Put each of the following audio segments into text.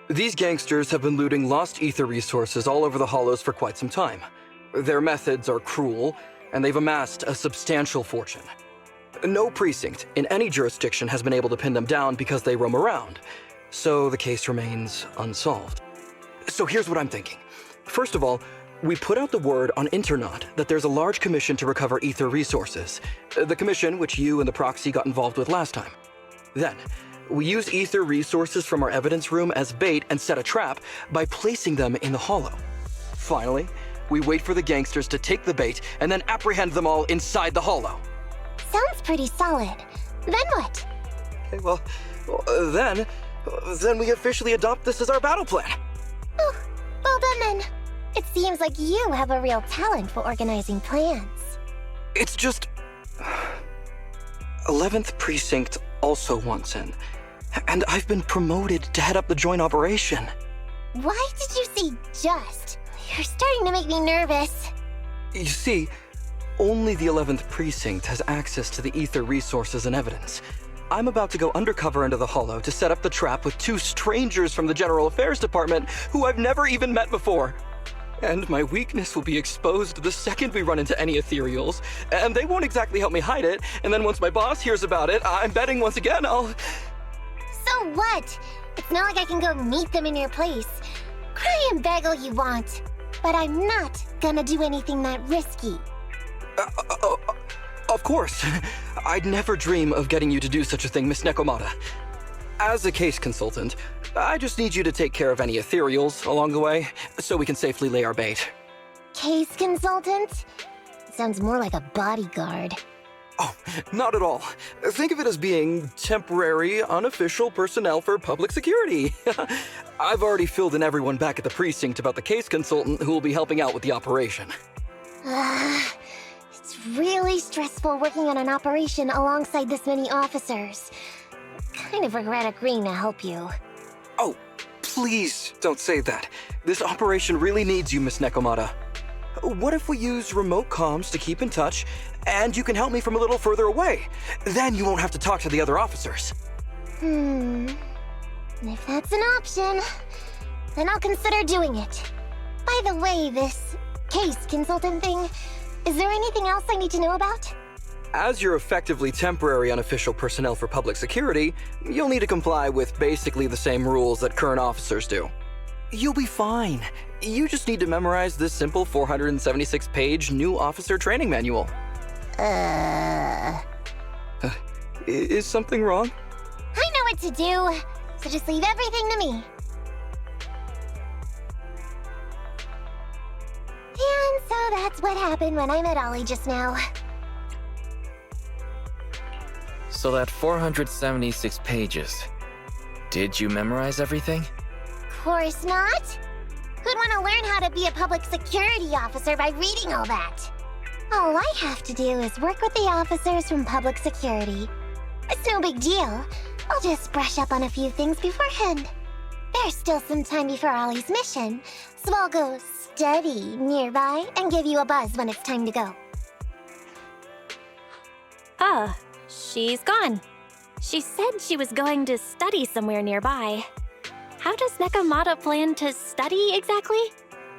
These gangsters have been looting lost ether resources all over the Hollows for quite some time. Their methods are cruel, and they've amassed a substantial fortune. No precinct in any jurisdiction has been able to pin them down because they roam around, so the case remains unsolved. So here's what I'm thinking. First of all, we put out the word on Internet that there's a large commission to recover ether resources. The commission which you and the proxy got involved with last time. Then, we use ether resources from our evidence room as bait and set a trap by placing them in the Hollow. Finally, we wait for the gangsters to take the bait and then apprehend them all inside the Hollow. Sounds pretty solid. Then what? Okay, well, then we officially adopt this as our battle plan. Oh, well done then. It seems like you have a real talent for organizing plans. It's just... 11th Precinct also wants in, and I've been promoted to head up the joint operation. Why did you say just? You're starting to make me nervous. You see, only the 11th Precinct has access to the ether resources and evidence. I'm about to go undercover into the Hollow to set up the trap with 2 strangers from the General Affairs Department who I've never even met before. And my weakness will be exposed the second we run into any ethereals, and they won't exactly help me hide it, and then once my boss hears about it, I'm betting once again I'll... So what? It's not like I can go meet them in your place. Cry and beg all you want, but I'm not gonna do anything that risky. Of course. I'd never dream of getting you to do such a thing, Miss Nekomata. As a case consultant, I just need you to take care of any ethereals along the way, so we can safely lay our bait. Case consultant? Sounds more like a bodyguard. Oh, not at all. Think of it as being temporary, unofficial personnel for public security. I've already filled in everyone back at the precinct about the case consultant who will be helping out with the operation. It's really stressful working on an operation alongside this many officers. Kind of regret agreeing to help you. Oh, please don't say that. This operation really needs you, Miss Nekomata. What if we use remote comms to keep in touch, and you can help me from a little further away? Then you won't have to talk to the other officers. If that's an option, then I'll consider doing it. By the way, this case consultant thing, is there anything else I need to know about? As you're effectively temporary unofficial personnel for public security, you'll need to comply with basically the same rules that current officers do. You'll be fine. You just need to memorize this simple 476-page new officer training manual. Is something wrong? I know what to do, so just leave everything to me. And so that's what happened when I met Ollie just now. So that 476 pages. Did you memorize everything? Course not. Who'd want to learn how to be a public security officer by reading all that? All I have to do is work with the officers from public security. It's no big deal. I'll just brush up on a few things beforehand. There's still some time before Ollie's mission, so I'll go study nearby and give you a buzz when it's time to go. Ah, she's gone. She said she was going to study somewhere nearby. How does Nekomata plan to study exactly?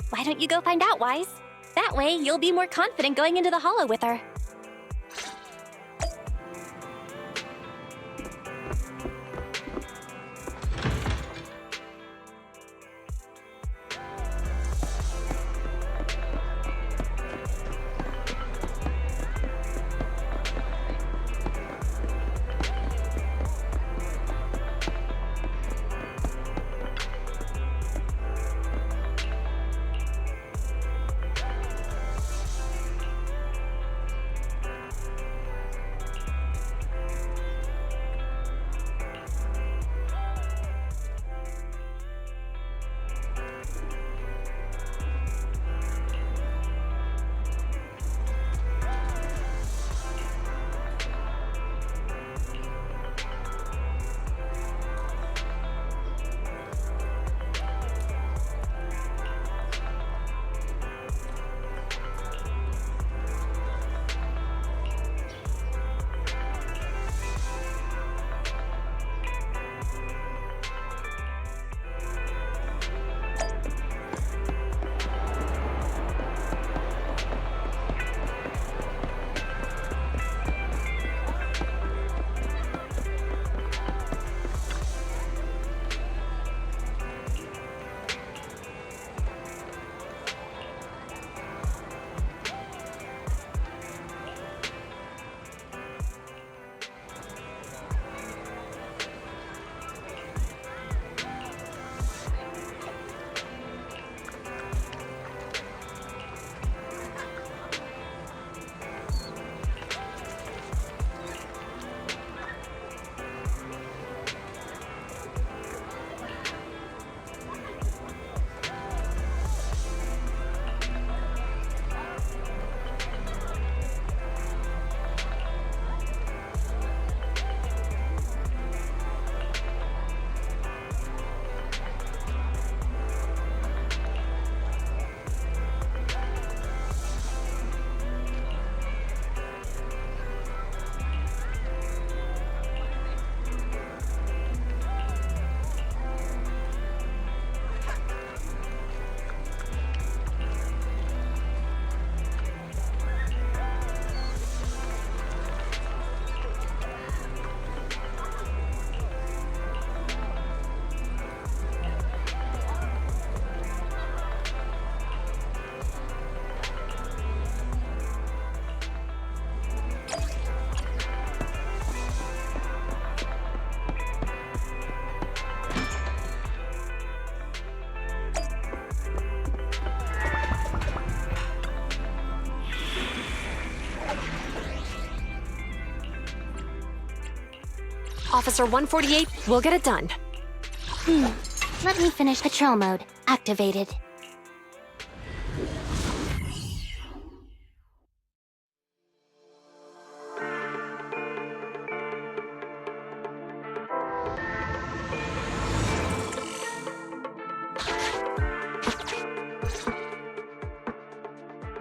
Why don't you go find out, Wise? That way, you'll be more confident going into the Hollow with her. Officer 148, we'll get it done. Let me finish patrol mode. Activated.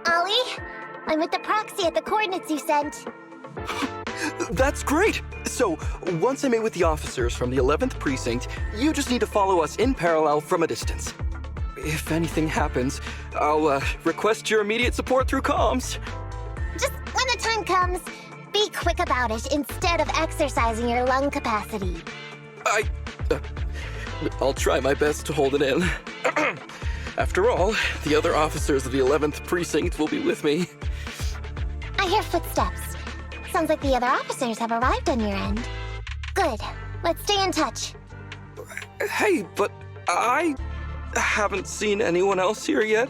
Ollie, I'm with the proxy at the coordinates you sent. That's great! So, once I meet with the officers from the 11th Precinct, you just need to follow us in parallel from a distance. If anything happens, I'll request your immediate support through comms. Just when the time comes, be quick about it instead of exercising your lung capacity. I'll try my best to hold it in. After all, the other officers of the 11th Precinct will be with me. I hear footsteps. Sounds like the other officers have arrived on your end. Good. Let's stay in touch. Hey, but I haven't seen anyone else here yet.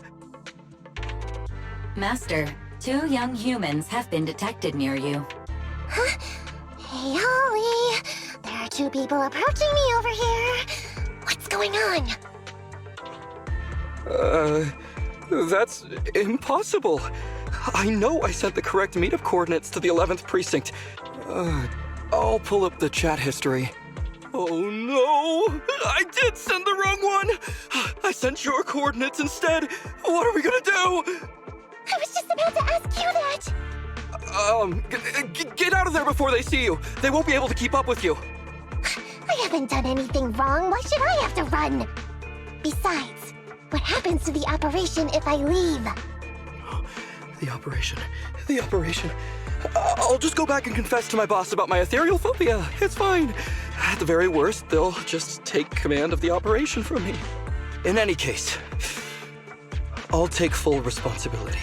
Master, 2 young humans have been detected near you. Huh? Hey, Ollie. There are 2 people approaching me over here. What's going on? That's impossible. I know I sent the correct meetup coordinates to the 11th Precinct. I'll pull up the chat history. Oh no! I did send the wrong one! I sent your coordinates instead! What are we gonna do? I was just about to ask you that! Get out of there before they see you! They won't be able to keep up with you! I haven't done anything wrong. Why should I have to run? Besides, what happens to the operation if I leave? The operation. I'll just go back and confess to my boss about my ethereal phobia. It's fine. At the very worst, they'll just take command of the operation from me. In any case, I'll take full responsibility.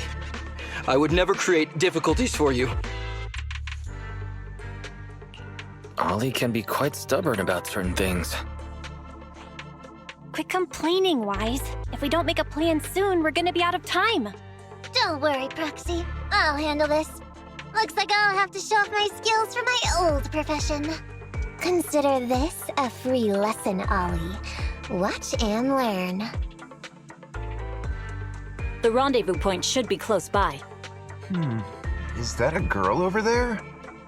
I would never create difficulties for you. Ollie can be quite stubborn about certain things. Quit complaining, Wise. If we don't make a plan soon, we're gonna be out of time. Don't worry, Proxy. I'll handle this. Looks like I'll have to show off my skills from my old profession. Consider this a free lesson, Ollie. Watch and learn. The rendezvous point should be close by. Is that a girl over there?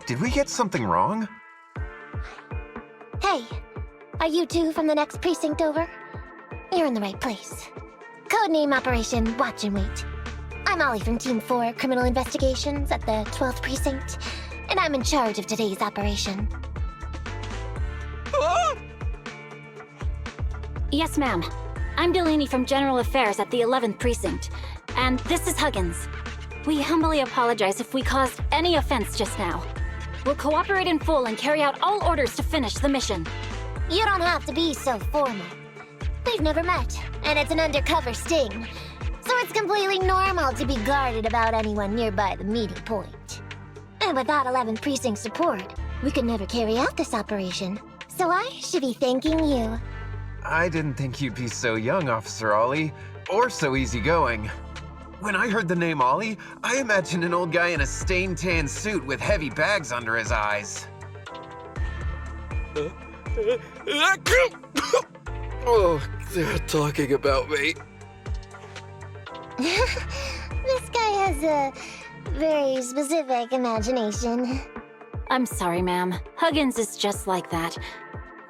Did we get something wrong? Hey, are you 2 from the next precinct over? You're in the right place. Codename Operation Watch and Wait. I'm Ollie from Team 4 Criminal Investigations at the 12th Precinct, and I'm in charge of today's operation. Ah! Yes, ma'am. I'm Delaney from General Affairs at the 11th Precinct, and this is Huggins. We humbly apologize if we caused any offense just now. We'll cooperate in full and carry out all orders to finish the mission. You don't have to be so formal. We've never met, and it's an undercover sting. So it's completely normal to be guarded about anyone nearby the meeting point. And without 11th Precinct support, we could never carry out this operation. So I should be thanking you. I didn't think you'd be so young, Officer Ollie, or so easygoing. When I heard the name Ollie, I imagined an old guy in a stained tan suit with heavy bags under his eyes. Oh, they're talking about me. This guy has a very specific imagination. I'm sorry, ma'am. Huggins is just like that.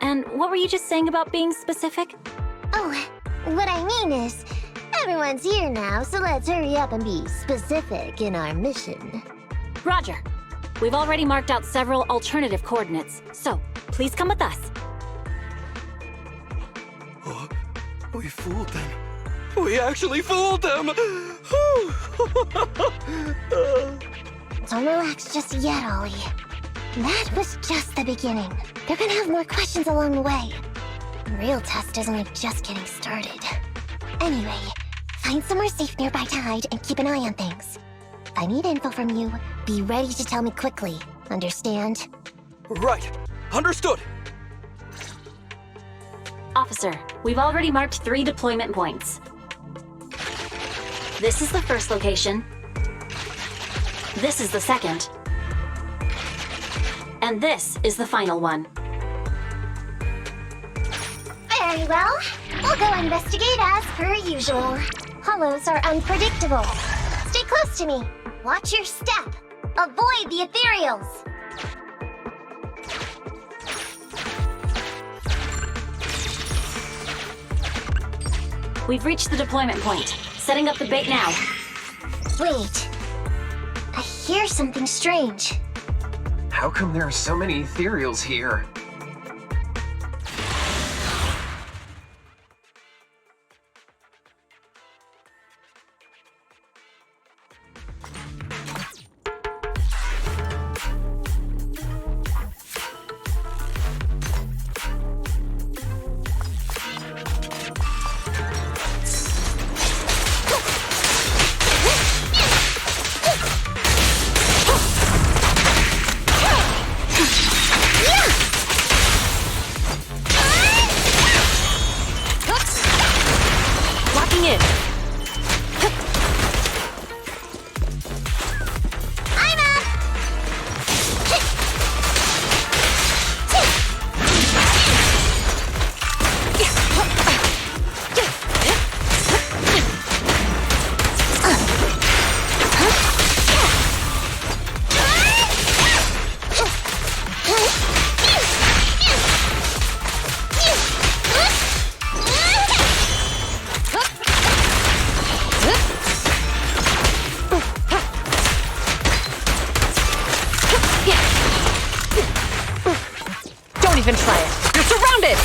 And what were you just saying about being specific? Oh, what I mean is, everyone's here now, so let's hurry up and be specific in our mission. Roger. We've already marked out several alternative coordinates, so please come with us. Oh, we fooled them. We actually fooled them! Don't relax just yet, Ollie. That was just the beginning. They're gonna have more questions along the way. The real test is only just getting started. Anyway, find somewhere safe nearby to hide and keep an eye on things. If I need info from you, be ready to tell me quickly. Understand? Right. Understood. Officer, we've already marked 3 deployment points. This is the first location. This is the second. And this is the final one. Very well. We'll go investigate as per usual. Hollows are unpredictable. Stay close to me. Watch your step. Avoid the ethereals. We've reached the deployment point. Setting up the bait now. Wait. I hear something strange. How come there are so many ethereals here? Locking in. I'm up! Don't even try it. You're surrounded!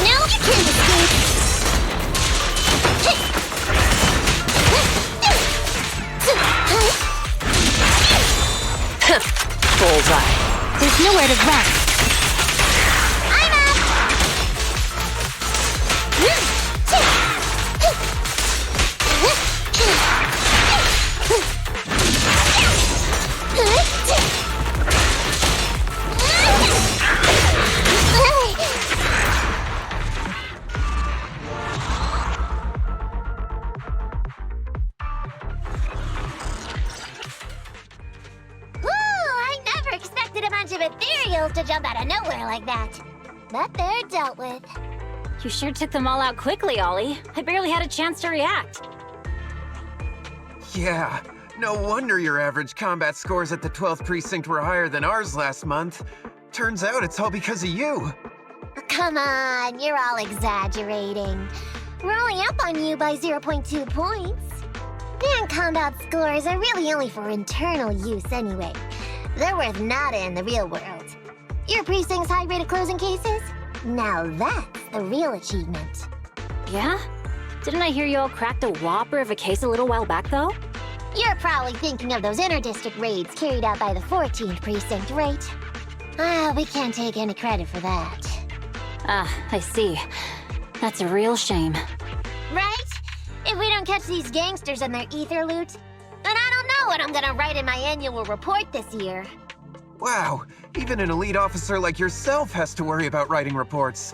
No, you can't escape! Bullseye. There's nowhere to run. I'm up! I never expected a bunch of ethereals to jump out of nowhere like that. But they're dealt with. You sure took them all out quickly, Ollie. I barely had a chance to react. Yeah, no wonder your average combat scores at the 12th precinct were higher than ours last month. Turns out it's all because of you. Come on, you're all exaggerating. We're only up on you by 0.2 points. And combat scores are really only for internal use anyway. They're worth nada in the real world. Your precinct's high rate of closing cases? Now that's the real achievement. Yeah? Didn't I hear you all cracked a whopper of a case a little while back, though? You're probably thinking of those inter-district raids carried out by the 14th precinct, right? We can't take any credit for that. Ah, I see. That's a real shame. Right? If we don't catch these gangsters and their ether loot, then I don't know what I'm gonna write in my annual report this year. Wow, even an elite officer like yourself has to worry about writing reports.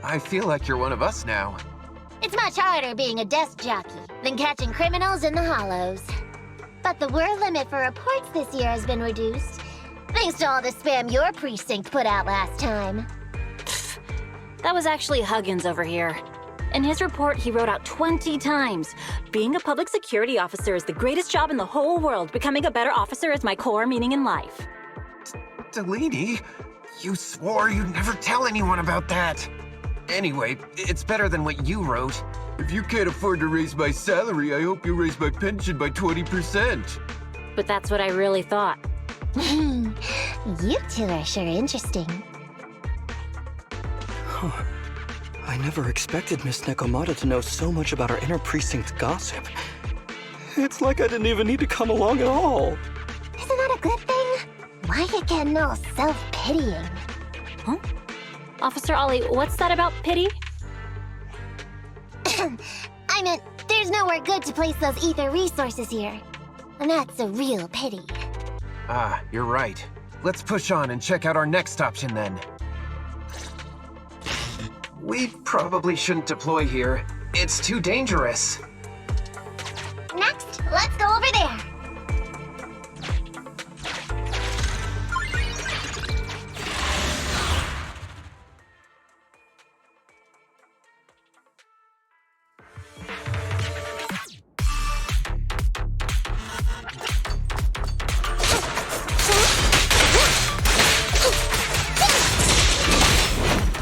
I feel like you're one of us now. It's much harder being a desk jockey than catching criminals in the hollows. But the word limit for reports this year has been reduced, thanks to all the spam your precinct put out last time. That was actually Huggins over here. In his report, he wrote out 20 times. Being a public security officer is the greatest job in the whole world. Becoming a better officer is my core meaning in life. Delaney, you swore you'd never tell anyone about that. Anyway, it's better than what you wrote. If you can't afford to raise my salary, I hope you raise my pension by 20%. But that's what I really thought. You two are sure interesting. I never expected Miss Nekomata to know so much about our inter-precinct gossip. It's like I didn't even need to come along at all. Isn't that a good thing? Why you getting all self-pitying? Huh? Officer Ollie, what's that about pity? I meant, there's nowhere good to place those ether resources here. And that's a real pity. Ah, you're right. Let's push on and check out our next option then. We probably shouldn't deploy here. It's too dangerous. Next, let's go over there.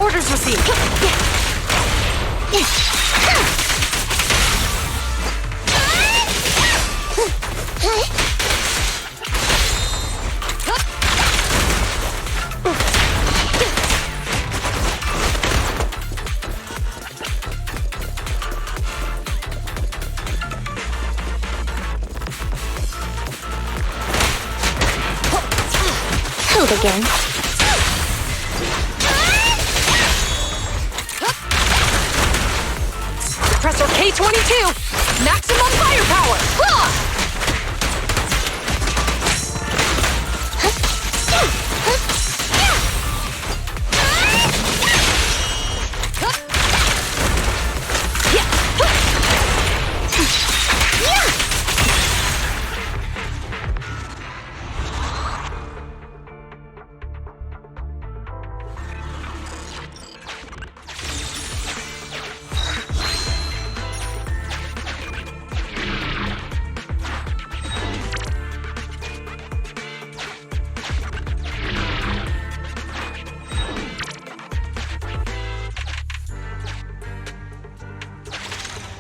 Orders received. Hold again. Suppressor K-22! Maximum firepower!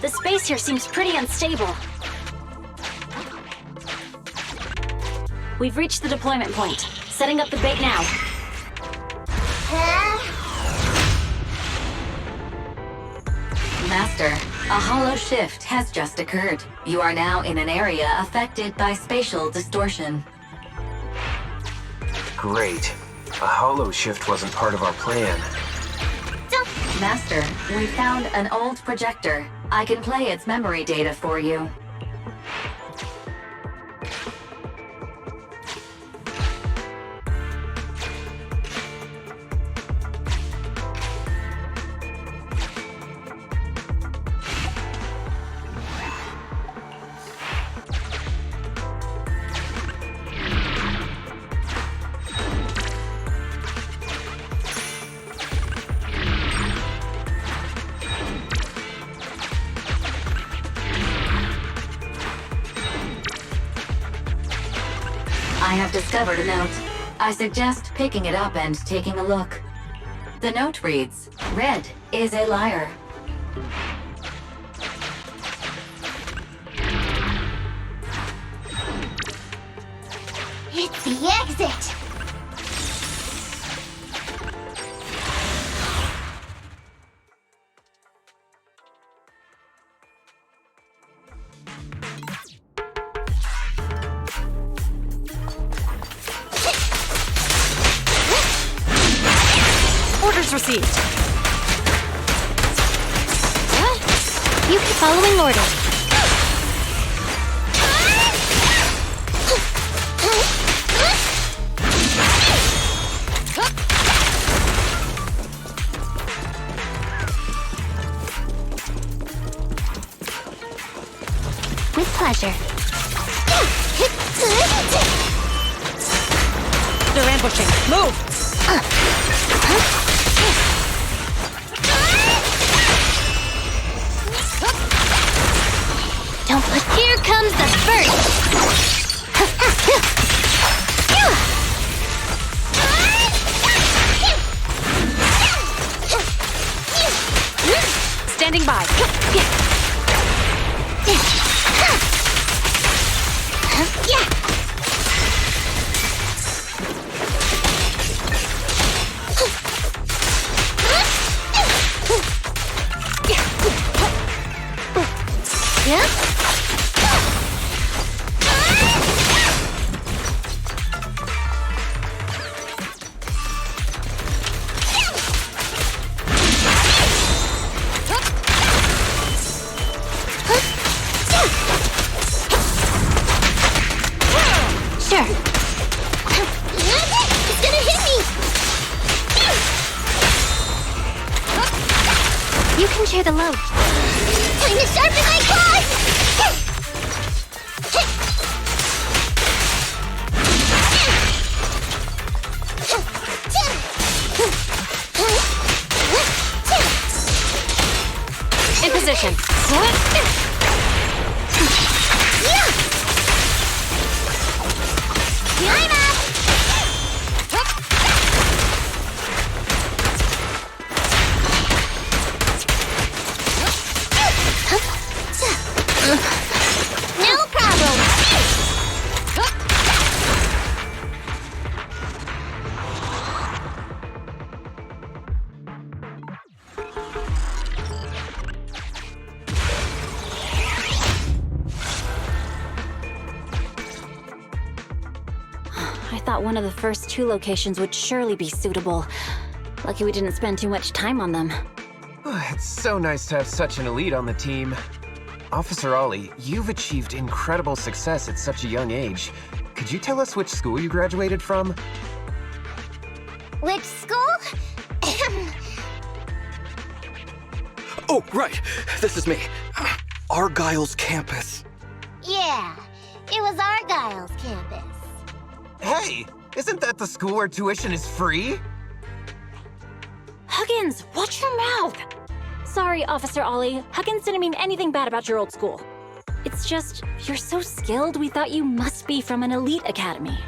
The space here seems pretty unstable. We've reached the deployment point. Setting up the bait now. Master, a hollow shift has just occurred. You are now in an area affected by spatial distortion. Great. A hollow shift wasn't part of our plan. Master, we found an old projector. I can play its memory data for you. I have discovered a note. I suggest picking it up and taking a look. The note reads, "Red is a liar." It's the exit! Orders received. You keep following orders. With pleasure. They're ambushing. Move! Don't push. Here comes the first. Standing by. Sure. It's gonna hit me! the load. Time to sharpen my claws! In position. I'm up! No problem! I thought one of the first 2 locations would surely be suitable. Lucky we didn't spend too much time on them. It's so nice to have such an elite on the team. Officer Ollie, you've achieved incredible success at such a young age. Could you tell us which school you graduated from? Which school? Oh, right. This is me. Argyle's campus. Yeah, it was Argyle's campus. Hey, isn't that the school where tuition is free? Huggins, watch your mouth! Sorry, Officer Ollie. Huggins didn't mean anything bad about your old school. It's just, you're so skilled, we thought you must be from an elite academy.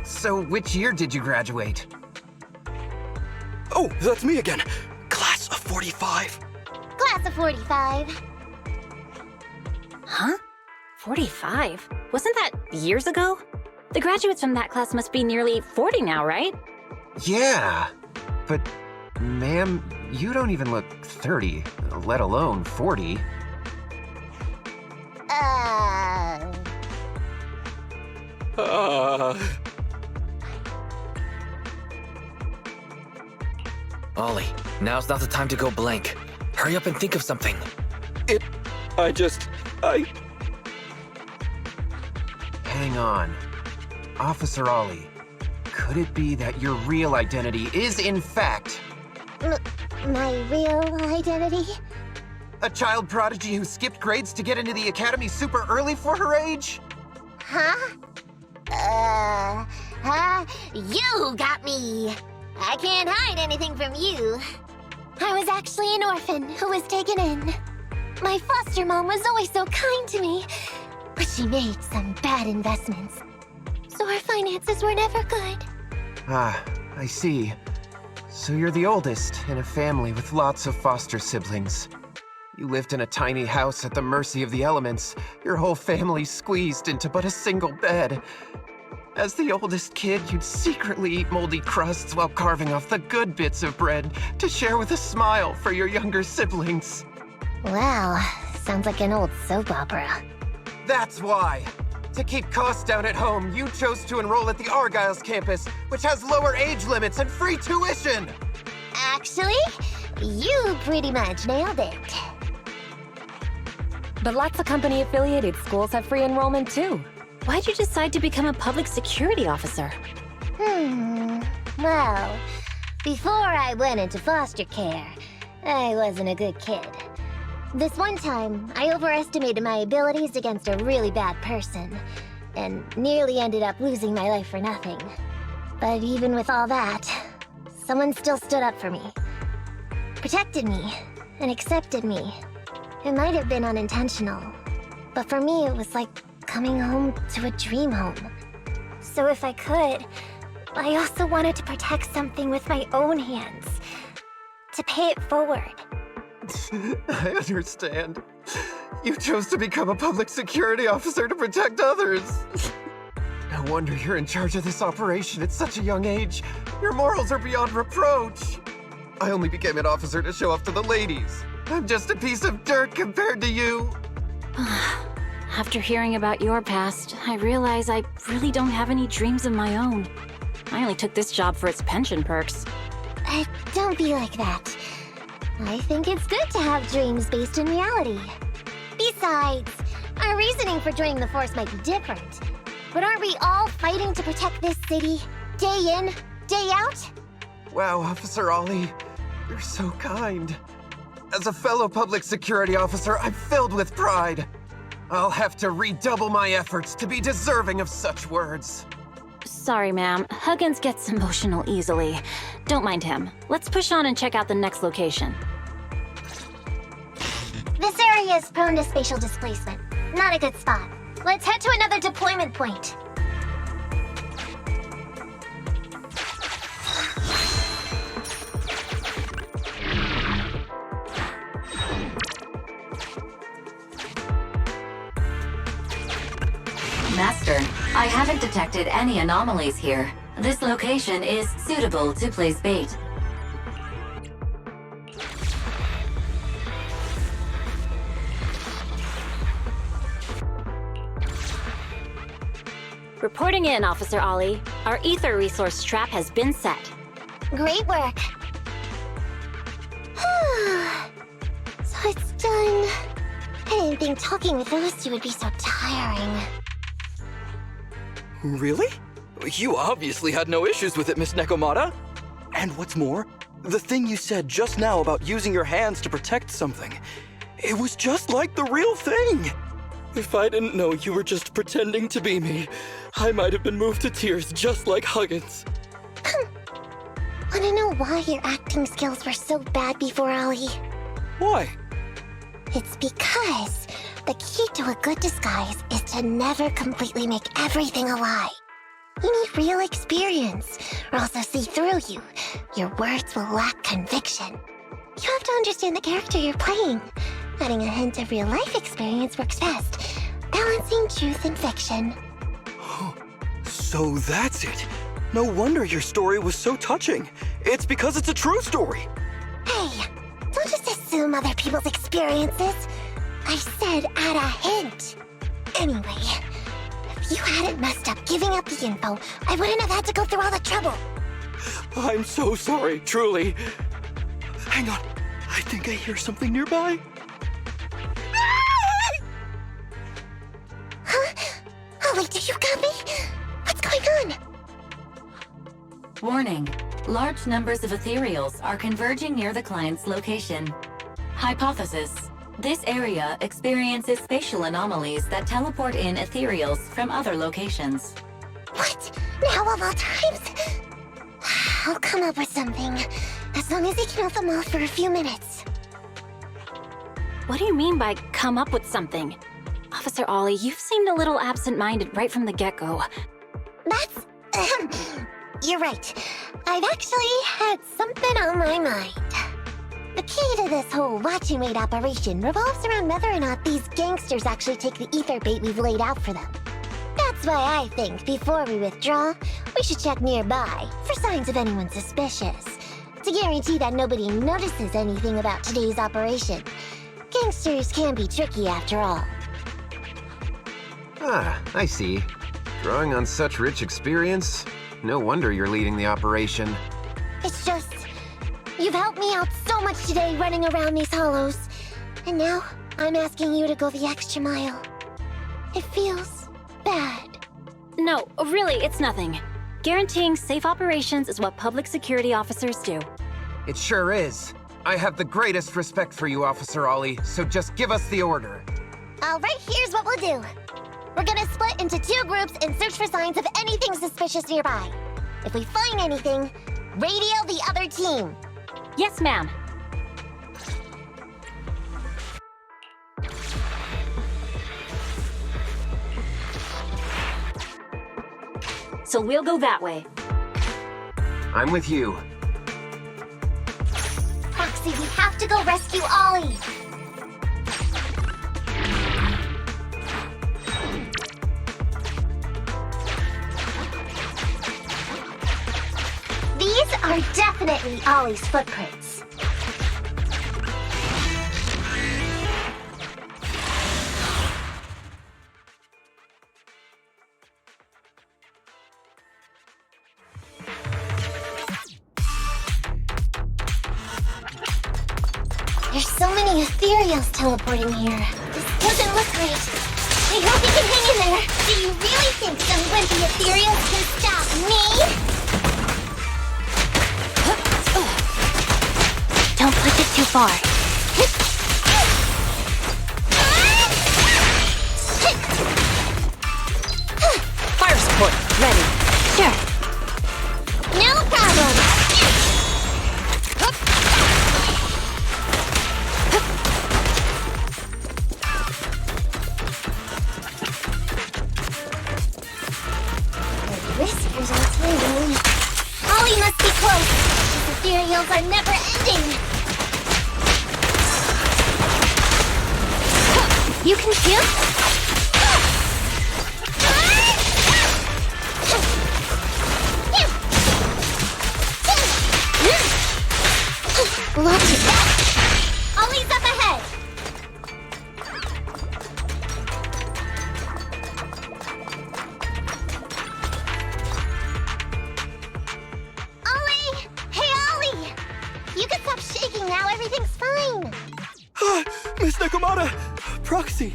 So which year did you graduate? Oh, that's me again. Class of 45. Class of 45. Huh? 45? Wasn't that years ago? The graduates from that class must be nearly 40 now, right? Yeah, but ma'am, you don't even look 30, let alone 40. Ollie, now's not the time to go blank. Hurry up and think of something. Hang on. Officer Ollie, could it be that your real identity is in fact My real identity? a child prodigy who skipped grades to get into the academy super early for her age? Huh? You got me! I can't hide anything from you. I was actually an orphan who was taken in. My foster mom was always so kind to me, but she made some bad investments. So our finances were never good. Ah, I see. So you're the oldest in a family with lots of foster siblings. You lived in a tiny house at the mercy of the elements, your whole family squeezed into but a single bed. As the oldest kid, you'd secretly eat moldy crusts while carving off the good bits of bread to share with a smile for your younger siblings. Wow, sounds like an old soap opera. That's why! To keep costs down at home, you chose to enroll at the Argyle's campus, which has lower age limits and free tuition! Actually, you pretty much nailed it. But lots of company-affiliated schools have free enrollment too. Why'd you decide to become a public security officer? Well, before I went into foster care, I wasn't a good kid. This one time, I overestimated my abilities against a really bad person, and nearly ended up losing my life for nothing. But even with all that, someone still stood up for me, protected me, and accepted me. It might have been unintentional, but for me it was like coming home to a dream home. So if I could, I also wanted to protect something with my own hands, to pay it forward. I understand. You chose to become a public security officer to protect others. No wonder you're in charge of this operation at such a young age. Your morals are beyond reproach. I only became an officer to show off to the ladies. I'm just a piece of dirt compared to you. After hearing about your past, I realize I really don't have any dreams of my own. I only took this job for its pension perks. Don't be like that. I think it's good to have dreams based in reality. Besides, our reasoning for joining the Force might be different. But aren't we all fighting to protect this city, day in, day out? Wow, Officer Ollie, you're so kind. As a fellow public security officer, I'm filled with pride. I'll have to redouble my efforts to be deserving of such words. Sorry, ma'am. Huggins gets emotional easily. Don't mind him. Let's push on and check out the next location. This area is prone to spatial displacement. Not a good spot. Let's head to another deployment point. Master, I haven't detected any anomalies here. This location is suitable to place bait. Reporting in, Officer Ollie. Our ether resource trap has been set. Great work. So it's done. I didn't think talking with those two would be so tiring. Really? You obviously had no issues with it, Miss Nekomata. And what's more, the thing you said just now about using your hands to protect something, it was just like the real thing. If I didn't know you were just pretending to be me, I might have been moved to tears just like Huggins. Wanna know why your acting skills were so bad before, Ollie? Why? It's because the key to a good disguise is to never completely make everything a lie. You need real experience, or else they'll see through you. Your words will lack conviction. You have to understand the character you're playing. Adding a hint of real-life experience works best, balancing truth and fiction. So that's it. No wonder your story was so touching. It's because it's a true story. Hey, don't just assume other people's experiences. I said add a hint. Anyway, if you hadn't messed up giving up the info, I wouldn't have had to go through all the trouble. I'm so sorry, truly. Hang on, I think I hear something nearby. Huh? Ollie, do you copy? What's going on? Warning. Large numbers of ethereals are converging near the client's location. Hypothesis. This area experiences spatial anomalies that teleport in ethereals from other locations. What? Now of all times? I'll come up with something, as long as he can hold them all for a few minutes. What do you mean by come up with something? Officer Ollie, you've seemed a little absent-minded right from the get-go. That's... You're right. I've actually had something on my mind. The key to this whole watch and wait operation revolves around whether or not these gangsters actually take the ether bait we've laid out for them. That's why I think before we withdraw, we should check nearby for signs of anyone suspicious, to guarantee that nobody notices anything about today's operation. Gangsters can be tricky after all. Ah, I see. Drawing on such rich experience, no wonder you're leading the operation. It's just, you've helped me out so much today running around these hollows. And now, I'm asking you to go the extra mile. It feels bad. No, really, it's nothing. Guaranteeing safe operations is what public security officers do. It sure is. I have the greatest respect for you, Officer Ollie, so just give us the order. All right, here's what we'll do. We're gonna split into 2 groups and search for signs of anything suspicious nearby. If we find anything, radio the other team. Yes, ma'am. So we'll go that way. I'm with you. Proxy, we have to go rescue Ollie. These are definitely Ollie's footprints. There's so many ethereals teleporting here. This doesn't look great. I hope you can hang in there. Do you really think some wimpy ethereals can stop me? Don't push it too far. Hit ethereals are never ending! You can feel? Look at that! Ollie's up ahead! Ollie! Hey, Ollie! You can stop shaking now, everything's fine! Miss Nakamata! Proxy!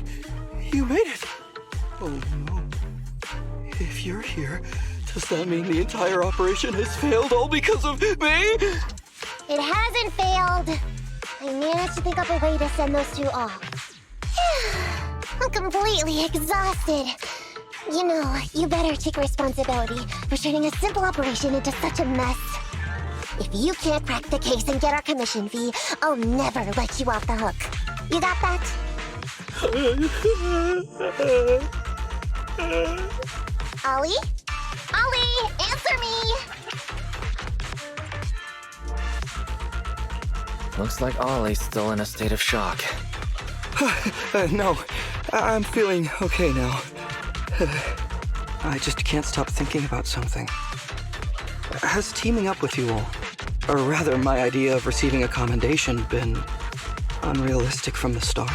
You made it! Oh no. If you're here, does that mean the entire operation has failed all because of me? It hasn't failed. I managed to think up a way to send those two off. I'm completely exhausted. You know, you better take responsibility for turning a simple operation into such a mess. If you can't crack the case and get our commission fee, I'll never let you off the hook. You got that? Ollie? Ollie, answer me! Looks like Ollie's still in a state of shock. No, I'm feeling okay now. I just can't stop thinking about something. Has teaming up with you all, or rather my idea of receiving a commendation, been unrealistic from the start?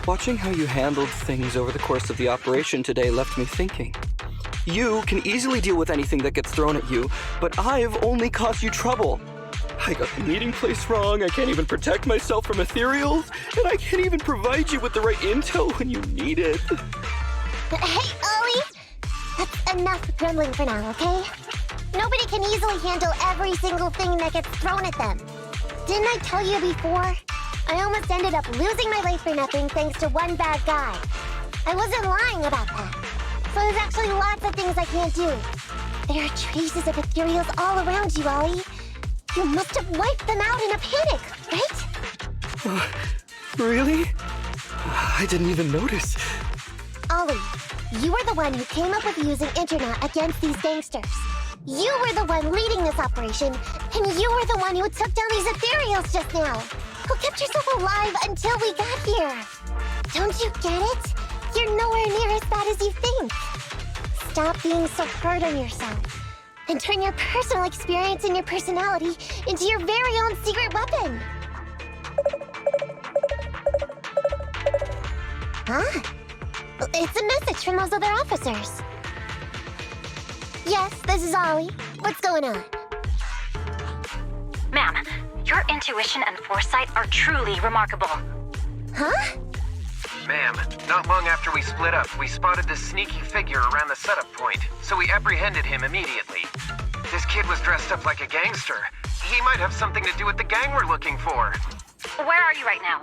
Watching how you handled things over the course of the operation today left me thinking. You can easily deal with anything that gets thrown at you, but I've only caused you trouble. I got the meeting place wrong, I can't even protect myself from ethereals, and I can't even provide you with the right intel when you need it. Hey, Ollie! That's enough grumbling for now, okay? Nobody can easily handle every single thing that gets thrown at them. Didn't I tell you before? I almost ended up losing my life for nothing thanks to one bad guy. I wasn't lying about that. So there's actually lots of things I can't do. There are traces of ethereals all around you, Ollie. You must have wiped them out in a panic, right? Really? I didn't even notice. Ollie, you were the one who came up with using internet against these gangsters. You were the one leading this operation, and you were the one who took down these ethereals just now. Who kept yourself alive until we got here. Don't you get it? You're nowhere near as bad as you think. Stop being so hard on yourself. And turn your personal experience and your personality into your very own secret weapon. Huh? It's a message from those other officers. Yes, this is Ollie. What's going on? Ma'am, your intuition and foresight are truly remarkable. Huh? Ma'am, not long after we split up, we spotted this sneaky figure around the setup point, so we apprehended him immediately. This kid was dressed up like a gangster. He might have something to do with the gang we're looking for. Where are you right now?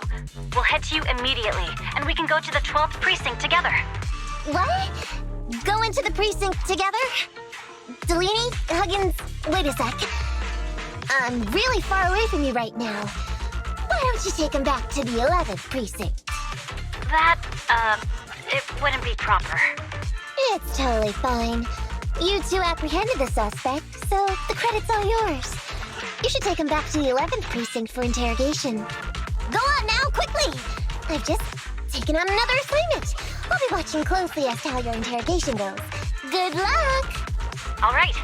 We'll head to you immediately, and we can go to the 12th precinct together. What? Go into the precinct together? Delaney? Huggins? Wait a sec. I'm really far away from you right now. Why don't you take him back to the 11th precinct? That, it wouldn't be proper. It's totally fine. You two apprehended the suspect, so the credit's all yours. You should take him back to the 11th precinct for interrogation. Go on now, quickly! I've just taken on another assignment. I'll be watching closely as to how your interrogation goes. Good luck! All right.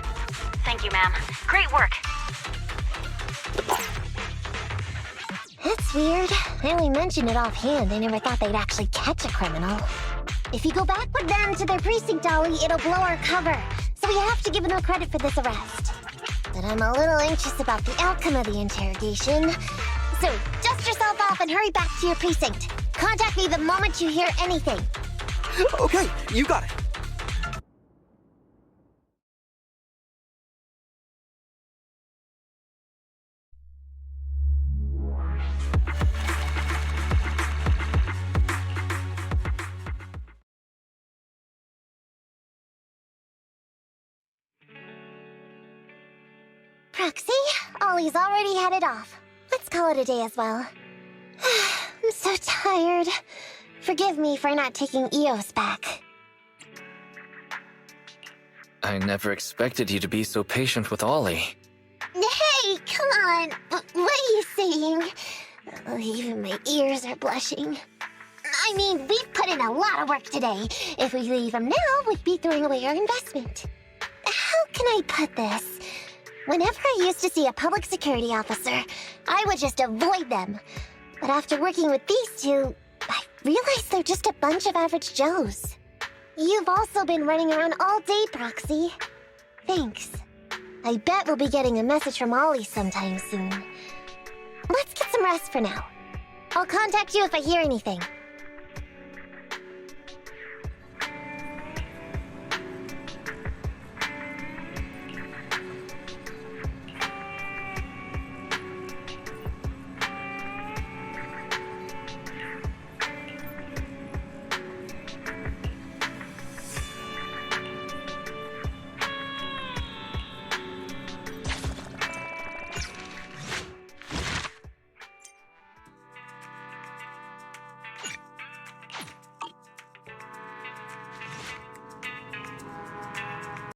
Thank you, ma'am. Great work. That's weird. I only mentioned it offhand. I never thought they'd actually catch a criminal. If you go back with them to their precinct, Ollie, it'll blow our cover. So we have to give them credit for this arrest. But I'm a little anxious about the outcome of the interrogation. So dust yourself off and hurry back to your precinct. Contact me the moment you hear anything. Okay, you got it. Proxy, Ollie's already headed off. Let's call it a day as well. I'm so tired. Forgive me for not taking EOS back. I never expected you to be so patient with Ollie. Hey, come come on. What are you saying? Oh, even my ears are blushing. I mean, we've put in a lot of work today. If we leave them now, we'd be throwing away our investment. How can I put this? Whenever I used to see a public security officer, I would just avoid them. But after working with these two, I realized they're just a bunch of average Joes. You've also been running around all day, Proxy. Thanks. I bet we'll be getting a message from Ollie sometime soon. Let's get some rest for now. I'll contact you if I hear anything.